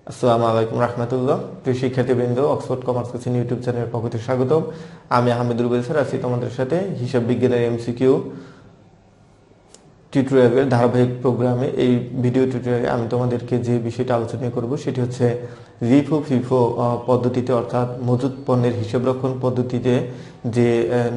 আসসালামু আলাইকুম রাহমাতুল্লাহ। প্রিয় শিক্ষার্থীবৃন্দ, অক্সফোর্ড কমার্স কোচিং ইউটিউব চ্যানেলের পক্ষ থেকে স্বাগতম। আমি আহমেদ রুবেল স্যার আছি তোমাদের সাথে হিসাব বিজ্ঞানের এমসিকিউ টিউটোরিয়ালের ধারাবাহিক প্রোগ্রামে। এই ভিডিও টিউটোরিয়ালে আমি তোমাদেরকে যে বিষয়টা আলোচনা করব সেটি হচ্ছে লিফো ফিফো পদ্ধতিতে, অর্থাৎ মজুত পণ্যের হিসাব রক্ষণ পদ্ধতিতে যে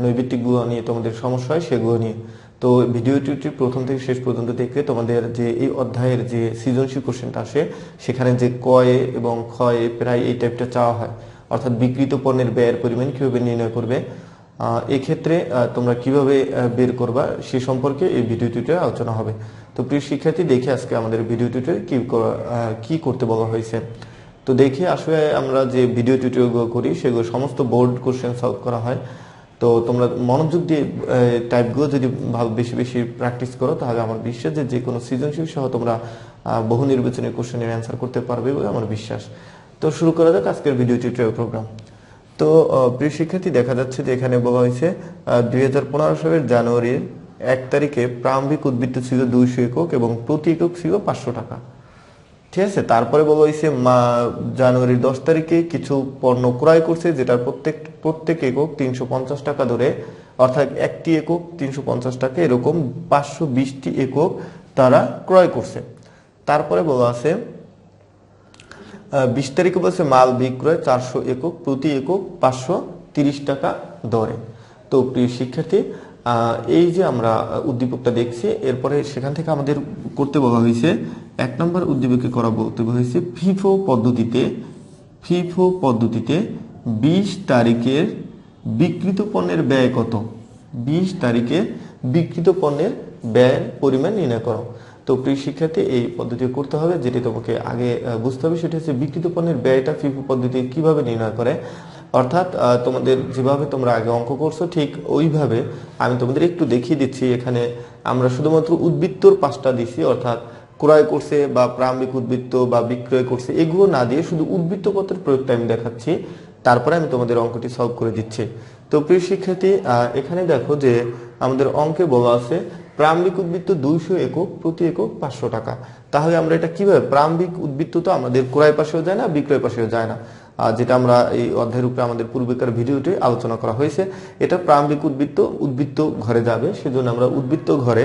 নৈবিত্তিকগুলো নিয়ে তোমাদের সমস্যা হয় সেগুলো নিয়ে। তো ভিডিওটি প্রথম থেকে শেষ পর্যন্ত দেখলে তোমাদের যে এই অধ্যায়ের যে সৃজনশীল কোশ্চেনটা আসে সেখানে যে কয়ে এবং ক্ষয়ে প্রায় এই টাইপটা চাওয়া হয়, অর্থাৎ বিক্রিত পণ্যের ব্যয়ের পরিমাণ কীভাবে নির্ণয় করবে, এক্ষেত্রে তোমরা কিভাবে বের করবা সে সম্পর্কে এই ভিডিওটিতে আলোচনা হবে। তো প্রিয় শিক্ষার্থী, দেখে আজকে আমাদের ভিডিওটিতে কি করতে বলা হয়েছে। তো দেখে আসলে আমরা যে ভিডিও টিউটোরিয়ালগুলো করি সেগুলো সমস্ত বোর্ড কোশ্চেন সলভ করা হয়। তো তোমরা মনোযোগ দিয়ে টাইপগুলো যদি বেশি বেশি প্র্যাকটিস করো তাহলে আমার বিশ্বাস যে কোনো সৃজনশীল সহ তোমরা বহু নির্বাচনী কোশ্চেনের অ্যান্সার করতে পারবে বলে আমার বিশ্বাস। তো শুরু করা যাক আজকের ভিডিও টিউটোরিয়াল প্রোগ্রাম। তো প্রিয় শিক্ষার্থী, দেখা যাচ্ছে যে এখানে বলা হয়েছে 2015 সালের জানুয়ারির 1 তারিখে প্রারম্ভিক উদ্বৃত্ত ছিল 200 একক এবং প্রতি একক ছিল 500 টাকা। ঠিক আছে, তারপরে বলা হয়েছে জানুয়ারির 10 তারিখে কিছু পণ্য ক্রয় করছে যেটার প্রত্যেক একক 350 টাকা ধরে, অর্থাৎ একটি একক 350 টাকা, এরকম 520টি একক তারা ক্রয় করছে। তারপরে বলা আছে 20 তারিখে বলছে মাল বিক্রয় 400 একক, প্রতি একক 530 টাকা দরে। তো প্রিয় শিক্ষার্থী, এই যে আমরা উদ্দীপকটা দেখছি, এরপরে সেখান থেকে আমাদের করতে বলা হয়েছে 1 নম্বর উদ্দীপকে করা বলতে হয়েছে ফিফো পদ্ধতিতে 20 তারিখের বিক্রিত পণ্যের ব্যয় কত। 20 তারিখে বিক্রিত পণ্যের ব্যয়ের পরিমাণ নির্ণয় করো। তো প্রিয় শিক্ষার্থী, এই পদ্ধতি করতে হবে, যেটি তোমাকে আগে বুঝতে হবে সেটা হচ্ছে বিক্রিত পণ্যের ব্যয়টা ফিফো পদ্ধতি কিভাবে নির্ণয় করে। অর্থাৎ তোমাদের যেভাবে তোমরা আগে অঙ্ক করছো ঠিক ওইভাবে আমি তোমাদের একটু দেখিয়ে দিচ্ছি। এখানে আমরা শুধুমাত্র উদ্বৃত্তর 5টা দিছি, অর্থাৎ ক্রয় করছে বা প্রারম্ভিক উদ্বৃত্ত বা বিক্রয় করছে এগুলো না দিয়ে শুধু উদ্বৃত্ত পত্রের প্রয়োগটা আমি দেখাচ্ছি, তারপরে আমি তোমাদের অঙ্কটি সলভ করে দিচ্ছি। তো প্রিয় শিক্ষার্থী, এখানে দেখো যে আমাদের অঙ্কে বলা আছে প্রারম্ভিক উদ্বৃত্ত 200 একক, প্রতি একক 500 টাকা। তাহলে আমরা এটা কিভাবে, প্রারম্ভিক উদ্বৃত্ত তো আমাদের ক্রয় পাশেও যায় না, বিক্রয় পাশেও যায় না, যেটা আমরা এই অধ্যায়ের উপরে আমাদের পূর্বেকার ভিডিওতে আলোচনা করা হয়েছে। এটা প্রারম্ভিক উদ্বৃত্ত ঘরে যাবে, সেজন্য আমরা উদ্বৃত্ত ঘরে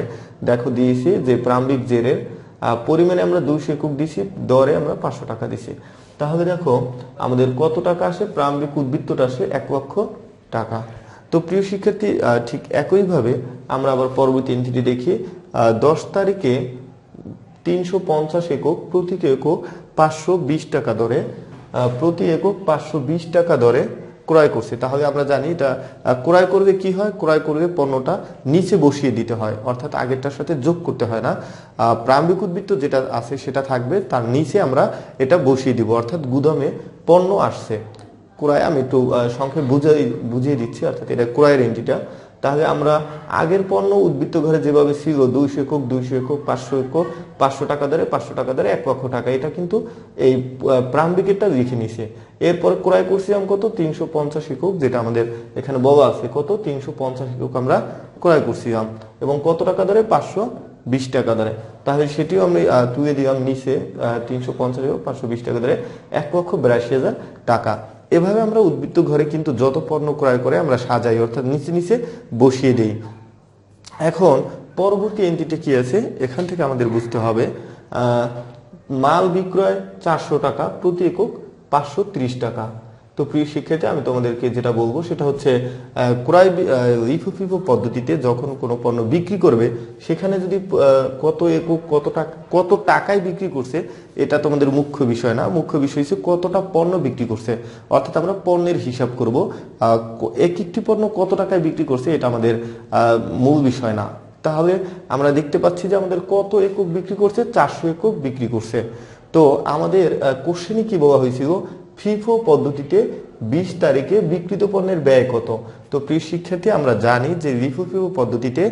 দেখো দিয়েছি যে প্রারম্ভিক জেরের পরিমাণে আমরা 200 একক দিছি, দরে আমরা 500 টাকা দিছি। তাহলে দেখো আমাদের কত টাকা আসে, প্রারম্ভিক উদ্বৃত্তটা আসে 1 লক্ষ টাকা। তো প্রিয় শিক্ষার্থী, ঠিক একইভাবে আমরা আবার পরবর্তী এন্ট্রিটি দেখি 10 তারিখে 350 একক, প্রতি একক 520 টাকা দরে, প্রতি একক 520 টাকা দরে ক্রয় করছে। তাহলে আমরা জানি এটা ক্রয় করলে কি হয়, ক্রয় করলে পণ্যটা নিচে বসিয়ে দিতে হয়, অর্থাৎ আগেরটার সাথে যোগ করতে হয় না। প্রারম্ভিক উদ্বৃত্ত যেটা আছে সেটা থাকবে, তার নিচে আমরা এটা বসিয়ে দিব, অর্থাৎ গুদামে পণ্য আসছে। ক্রয় আমি একটু সংক্ষেপে বুঝিয়ে দিচ্ছি, অর্থাৎ এটা ক্রয়ের এন্ট্রিটা। তাহলে আমরা আগের পণ্য উদ্বৃত্ত ঘরে যেভাবে ছিল 200 একক 200 একক 500 একক 500 টাকা দরে 500 টাকা দরে 1 লক্ষ টাকা, এটা কিন্তু এই প্রারম্ভিকেরটা লিখে নিছে। এরপর ক্রয় করছিলাম কত, 350 একক, যেটা আমাদের এখানে বলা আছে কত, 350 একক আমরা ক্রয় করছিলাম এবং কত টাকা দরে, 520 টাকা দরে। তাহলে সেটিও আমি তুলে দিলাম নিচে, 350 একক 520 টাকা দরে 1,82,000 টাকা। এভাবে আমরা উদ্বৃত্ত ঘরে কিন্তু যত পণ্য ক্রয় করে আমরা সাজাই, অর্থাৎ নিচে নিচে বসিয়ে দেই। এখন পরবর্তী এন্ট্রিটা কি আছে, এখান থেকে আমাদের বুঝতে হবে মাল বিক্রয় 400 টাকা, প্রতি একক 530 টাকা। তো প্রিয় শিক্ষার্থী, আমি তোমাদেরকে যেটা বলবো সেটা হচ্ছে ক্রয় লিফো ফিফো পদ্ধতিতে যখন কোনো পণ্য বিক্রি করবে সেখানে যদি কত একক কত টাকায় বিক্রি করছে এটা তোমাদের মুখ্য বিষয় না, মুখ্য বিষয় হচ্ছে কতটা পণ্য বিক্রি করছে, অর্থাৎ আমরা পণ্যের হিসাব করব, একটি পণ্য কত টাকায় বিক্রি করছে এটা আমাদের মূল বিষয় না। তাহলে আমরা দেখতে পাচ্ছি যে আমাদের কত একক বিক্রি করছে, 400 একক বিক্রি করছে। তো আমাদের কোশ্চেনে কি বলা হয়েছিল, ফিফো পদ্ধতিতে 20 তারিখে বিক্রিত পণ্যের ব্যয় কত। তো প্রিয় শিক্ষার্থী, আমরা জানি যে লিফো ফিফো পদ্ধতিতে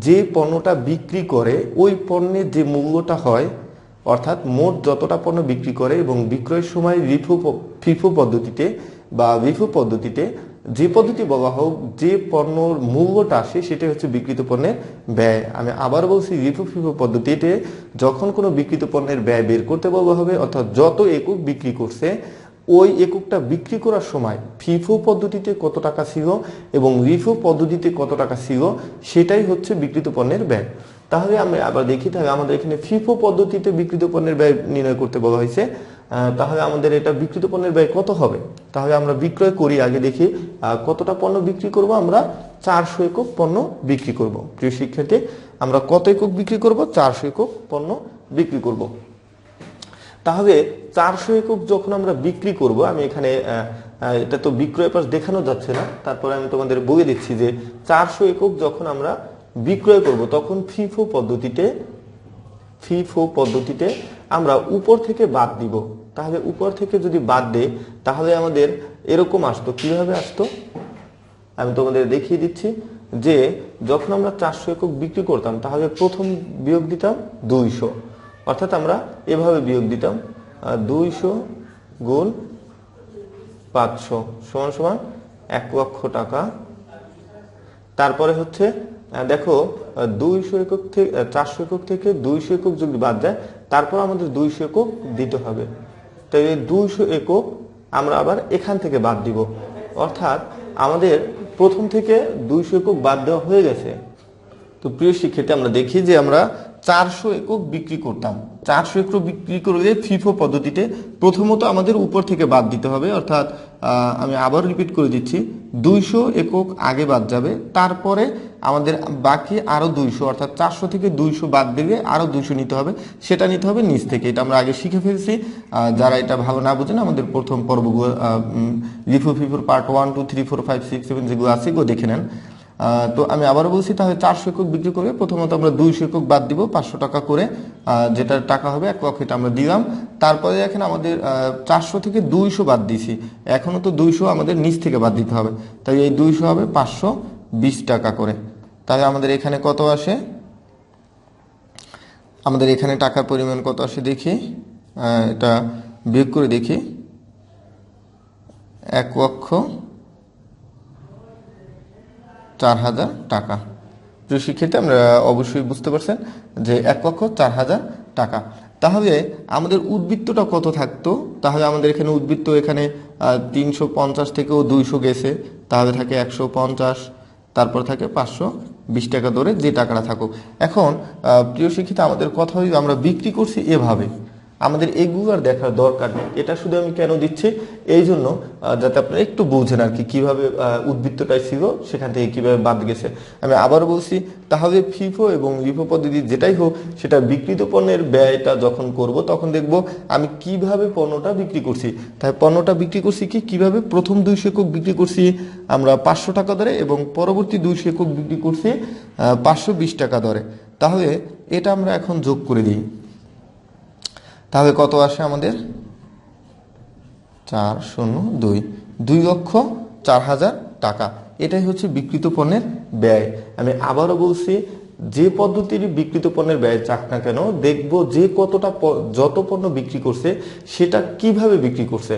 যে পণ্যটা বিক্রি করে ওই পণ্যের যে মূল্যটা হয়, অর্থাৎ মোট যতটা পণ্য বিক্রি করে এবং বিক্রয়ের সময় ফিফো পদ্ধতিতে বা লিফো পদ্ধতিতে যে পদ্ধতি বলা হোক, যে পণ্যর মূল্যটা আসে সেটাই হচ্ছে বিক্রিত পণ্যের ব্যয়। আমি আবার বলছি, লিফো ফিফো পদ্ধতিতে যখন কোনো বিক্রিত পণ্যের ব্যয় বের করতে বলা হবে, অর্থাৎ যত একক বিক্রি করছে ওই এককটা বিক্রি করার সময় ফিফো পদ্ধতিতে কত টাকা ছিল এবং লিফো পদ্ধতিতে কত টাকা ছিল সেটাই হচ্ছে বিক্রিত পণ্যের ব্যয়। তাহলে আমরা আবার দেখি, তাহলে আমাদের এখানে ফিফো পদ্ধতিতে বিক্রিত পণ্যের ব্যয় নির্ণয় করতে বলা হয়েছে। তাহলে আমাদের এটা বিক্রিত পণ্যের ব্যয় কত হবে? তাহলে আমরা বিক্রয় করি, আগে দেখি কতটা পণ্য বিক্রি করব। আমরা 400 একক পণ্য বিক্রি করব। প্রিয় শিক্ষার্থী, আমরা কত একক বিক্রি করব? 400 একক পণ্য বিক্রি করব। তাহলে 400 একক যখন আমরা বিক্রি করব, আমি এখানে এটা তো বিক্রয় পাশ দেখানো যাচ্ছে না, তারপরে আমি তোমাদের বলে দিচ্ছি যে 400 একক যখন আমরা বিক্রয় করব তখন ফিফো পদ্ধতিতে আমরা উপর থেকে বাদ দিব। তাহলে উপর থেকে যদি বাদ দেই তাহলে আমাদের এরকম আসতো। কিভাবে আসতো আমি তোমাদের দেখিয়ে দিচ্ছি যে যখন আমরা 400 একক বিক্রি করতাম তাহলে প্রথম বিয়োগ দিতাম 200, অর্থাৎ আমরা এভাবে বিয়োগ দিতাম 200 গুণ 500 সমান সমান 1 লক্ষ টাকা। তারপরে হচ্ছে দেখো 200 একক থেকে 400 একক থেকে 200 একক যদি বাদ যায় তারপর আমাদের 200 একক দিতে হবে। তাই এই 200 একক আমরা আবার এখান থেকে বাদ দিব, অর্থাৎ আমাদের প্রথম থেকে 200 একক বাদ দেওয়া হয়ে গেছে। তো প্রিয় শিক্ষার্থী, আমরা দেখি যে আমরা 400 একক বিক্রি করতাম। 400 একক বিক্রি করলে ফিফো পদ্ধতিতে প্রথমত আমাদের উপর থেকে বাদ দিতে হবে, অর্থাৎ আমি আবার রিপিট করে দিচ্ছি, 200 একক আগে বাদ যাবে, তারপরে আমাদের বাকি আরো 200, অর্থাৎ 400 থেকে 200 বাদ দিলে আরো 200 নিতে হবে, সেটা নিতে হবে নিচ থেকে। এটা আমরা আগে শিখে ফেলছি। যারা এটা ভালো না বুঝেন আমাদের প্রথম পর্বগুলো লিফো ফিফোর পার্ট 1 2 3 4 5 6 7 যেগুলো আছে এগুলো দেখে নেন। তো আমি আবারও বলছি, তাহলে 400 একক বিক্রি করবে প্রথমত আমরা 200 একক বাদ দিব 500 টাকা করে, যেটা টাকা হবে 1 লক্ষ, এটা আমরা দিলাম। তারপরে দেখেন আমাদের 400 থেকে 200 বাদ দিছি, এখনো তো 200 আমাদের নিচ থেকে বাদ দিতে হবে, তাই এই 200 হবে 520 টাকা করে। তাহলে আমাদের এখানে কত আসে? আমাদের এখানে টাকার পরিমাণ কত আসে দেখি, এটা বিয়োগ করে দেখি, 1,04,000 টাকা। প্রিয় শিক্ষার্থী, আমরা অবশ্যই বুঝতে পারছেন যে 1,04,000 টাকা। তাহলে আমাদের উদ্বৃত্তটা কত থাকতো? তাহলে আমাদের এখানে উদ্বৃত্ত এখানে 350 থেকেও 200 গেছে, তাহলে থাকে 150, তারপর থাকে 520 টাকা ধরে যে টাকাটা থাকুক। এখন প্রিয় শিক্ষিত, আমাদের কথা হইল আমরা বিক্রি করছি এভাবে, আমাদের এগুলো আর দেখার দরকার নেই। এটা শুধু আমি কেন দিচ্ছি, এই জন্য যাতে আপনারা একটু বুঝেন আর কি কিভাবে উদ্বৃত্তটাই ছিল সেখান থেকে কিভাবে বাদ গেছে। আমি আবার বলছি, তাহলে ফিফো এবং লিফো পদ্ধতি যেটাই হোক সেটা বিক্রিত পণ্যের ব্যয়টা যখন করব তখন দেখব আমি কিভাবে পণ্যটা বিক্রি করছি। তাই পণ্যটা বিক্রি করছি কিভাবে, প্রথম 200 একক বিক্রি করছি আমরা 500 টাকা দরে এবং পরবর্তী 200 একক বিক্রি করছি 520 টাকা দরে। তাহলে এটা আমরা এখন যোগ করে দিই, তাহলে কত আসে আমাদের? 2,04,000 টাকা। এটাই হচ্ছে বিক্রিত পণ্যের ব্যয়। আমি আবারও বলছি, যে পদ্ধতির বিক্রিত পণ্যের ব্যয় চাক না কেন, দেখবো যে যত পণ্য বিক্রি করছে সেটা কিভাবে বিক্রি করছে,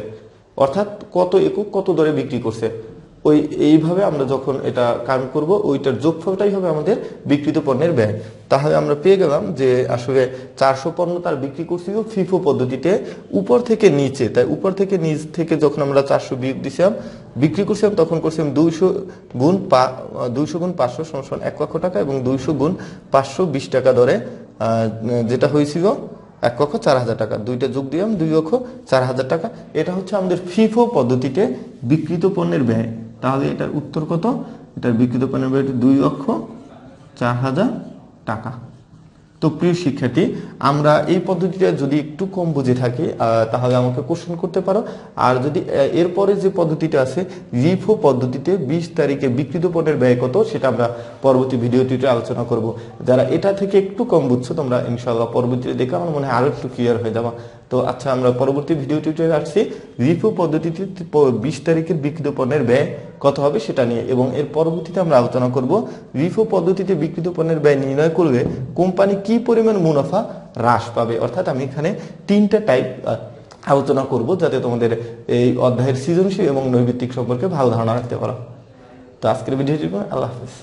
অর্থাৎ কত একক কত দরে বিক্রি করছে। এইভাবে আমরা যখন এটা কাম করব ওইটার যোগফলটাই হবে আমাদের বিক্রিত পণ্যের ব্যয়। তাহলে আমরা পেয়ে গেলাম যে আসলে 400 পণ্য তার বিক্রি করছিল ফিফো পদ্ধতিতে উপর থেকে নিচে। তাই উপর থেকে নিচ থেকে যখন আমরা 400 বিক্রি করছিলাম তখন করছিলাম 200 গুণ 500 সমান 1 লক্ষ টাকা এবং 200 গুণ 520 টাকা দরে, যেটা হয়েছিল 1,04,000 টাকা। দুইটা যোগ দিলাম 2,04,000 টাকা। এটা হচ্ছে আমাদের ফিফো পদ্ধতিতে বিক্রিত পণ্যের ব্যয়। তাহলে এটার উত্তর কত? এটার বিক্রিত পণ্যের ব্যয় 2,04,000 টাকা। তো প্রিয় শিক্ষার্থী, আমরা এই পদ্ধতিটা যদি একটু কম বুঝে থাকি তাহলে আমাকে কোশ্চেন করতে পারো। আর যদি এরপরে যে পদ্ধতিটা আছে লিফো পদ্ধতিতে 20 তারিখে বিক্রিত পণ্যের ব্যয় কত, সেটা আমরা পরবর্তী ভিডিওটিতে আলোচনা করব। যারা এটা থেকে একটু কম বুঝছো তোমরা ইনশাআল্লাহ পরবর্তীতে দেখে আমার মনে হয় আরো একটু ক্লিয়ার হয়ে যাবে। তো আচ্ছা, আমরা পরবর্তী ভিডিওটিতে আসছি লিফো পদ্ধতিতে 20 তারিখের বিক্রিত পণ্যের ব্যয় কত হবে সেটা নিয়ে, এবং এর পরবর্তীতে আমরা আলোচনা করব লিফো পদ্ধতিতে বিক্রিত পণ্যের ব্যয় নির্ণয় করলে কোম্পানি কি পরিমাণ মুনাফা হ্রাস পাবে। অর্থাৎ আমি এখানে 3টা টাইপ আলোচনা করব, যাতে তোমাদের এই অধ্যায়ের সৃজনশীল এবং নৈর্ব্যক্তিক সম্পর্কে ভালো ধারণা রাখতে পারো। তো আজকের ভিডিও আল্লাহ হাফেজ।